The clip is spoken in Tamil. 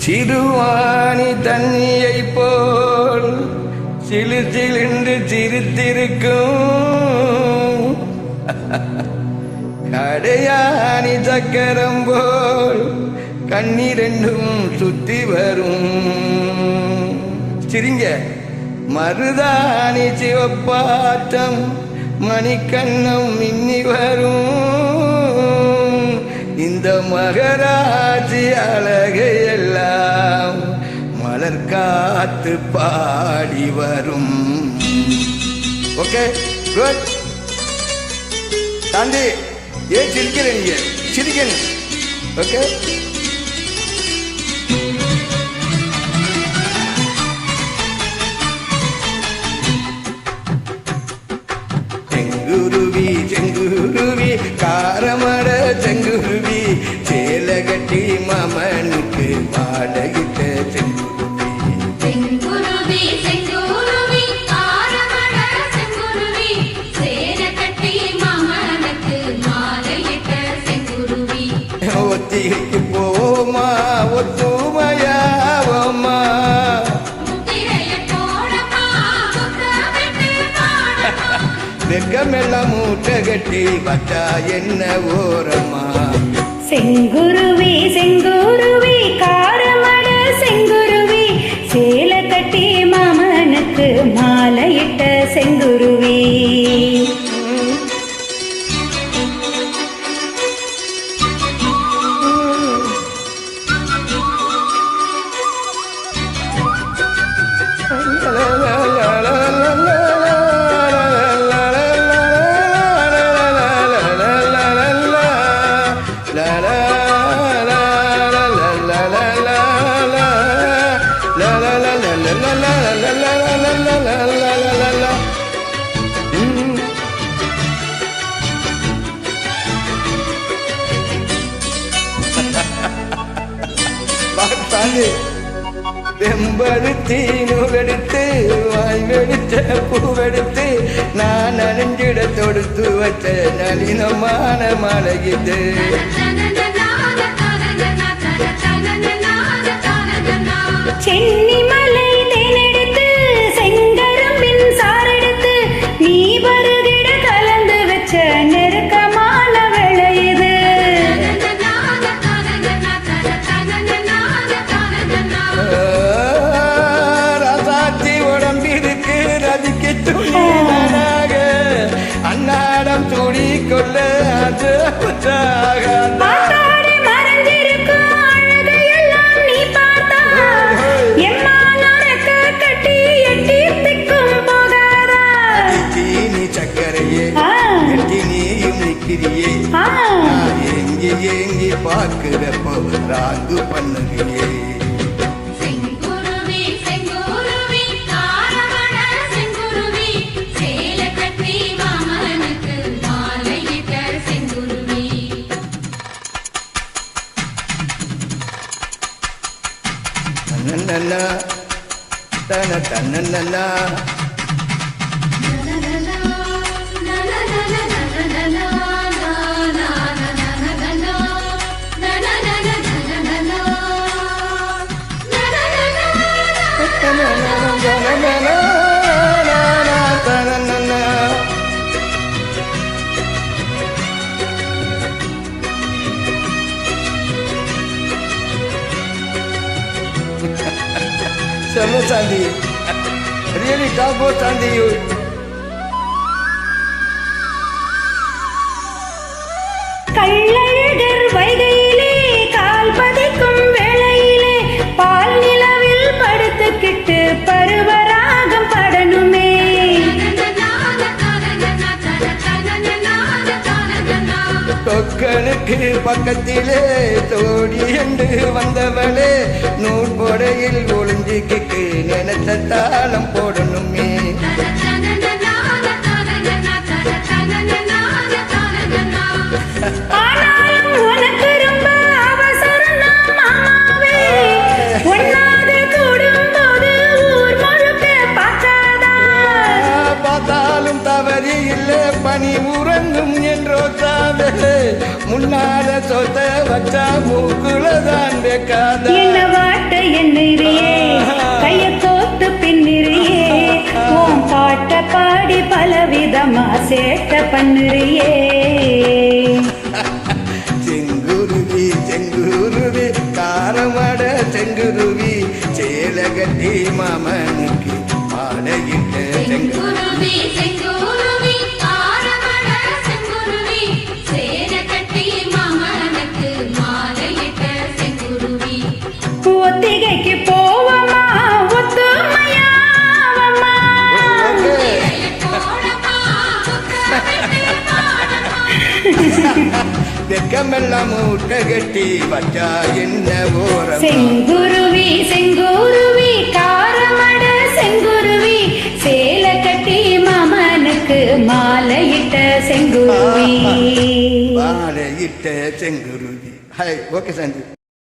சிறுவாணி தண்ணியை போல் சிலு சிலின்று சிரித்திருக்கும் கடையாணி சக்கரம் போல் கண்ணீரெண்டும் சுத்தி வரும். சிரிங்க. மருதாணி சிவப்பாட்டம் மணிக்கண்ணம் மின்னி வரும். இந்த மகராஜி அழகையெல்லாம் மலர் காத்து பாடி வரும். Okay, good. தாண்டி ஏன் சிரிக்கிறேன்? நீங்க சிரிக்கணும். ஓகே, செங்குருவி செங்குருவி காரமட செங்குருவி சேல கட்டி மாமனுக்கு மாலையிட்ட செங்குருவி. செங்குருவி செங்குருவி காரமட செங்குருவி சேல கட்டி மாமனுக்கு மாலையிட்ட செங்குருவி. ஒத்திகைக்கு போமா ஒத்துமையாவோமா வெக்கமெல்லாம் மூட்டை கட்டி வச்சா என்ன ஓரமா. செங்குருவி செங்குருவி காரமட செங்குருவி சேல கட்டி மாமனுக்கு மாலையிட்ட செங்குருவி. வெம்பருத்தி நூலெடுத்து வாய் வெடித்த பூவெடுத்து நான் நனைஞ்சிட தொடுத்து வச்ச நளினமான மலகிது. சென்னிமலை தேனெடுத்து செங்கரும்பின் சாரெடுத்து நீ வருகிட கலந்து வச்ச நெருக்கமான விளையுது. ரசாத்தி உடம்பிற்கு ரதிக்கு துணியாக அன்னாடம் துடி கொள்ள அது ஏங்கி ஏங்கி பார்க்கிறப்போ ராங்கு பண்ணுகியே. செங்குருவி செங்குருவி காரமட செங்குருவி சேல கட்டி மாமனுக்கு மாலையிட்ட செங்குருவி. தன்னன்னா தன தன்னன்னா Sama Sandi, really talk about Sandi. Kallazhagar வைகையிலே கால் பதிக்கும் வேளையிலே பால் நிலவில் படுத்துக்கிட்டு பருவராகம் படணுமே. கொக்கனுக்கு பக்கத்திலே தோடி என்று வந்தவளே நூல் போடையில் ஒளிஞ்சிக்கிட்டு நினைச்ச தாளம் போடணுமே. ஆனாலும் உனக்கு ரொம்ப அவசரம் தான் மாமாவே. ஒன்னாவது கூடும்போது ஊர் முழுக்க பார்த்தாலும் தவறி இல்லை பனி உறங்கும் என்றோ தாவே முன்னால சொத்த வச்சா மூக்குலதான் வைக்காத. என்ன வாட்டை எண்ணிறியே கைய கோத்து பின்னிறியே உன் பாட்ட பாடி பலவிதமா சேட்ட பண்ணுறியே செங்குருவி செங்குருவி காரமட செங்குருவி சேல கட்டி மாமனுக்கு மாலையிட்ட செங்குருவி செங்குருவி செங்குருவி ஆரமட செங்குருவி சேல கட்டி மாமனுக்கு மாலையிட்ட செங்குருவி ஒத்திகைக்கு போவமா ஒத்துமையாவமா போடமா முத்தமிட்டு பாடமா வெக்கமெல்லாம் மூட்டை கட்டி வச்சா என்ன ஓரம் செங்குருவி செங்குருவி காரமட செங்குருவி சேல கட்டி மாமனுக்கு மாலையிட்ட செங்குருவி மாலையிட்ட செங்குருவி ஹாய் ஓகே சஞ்சய்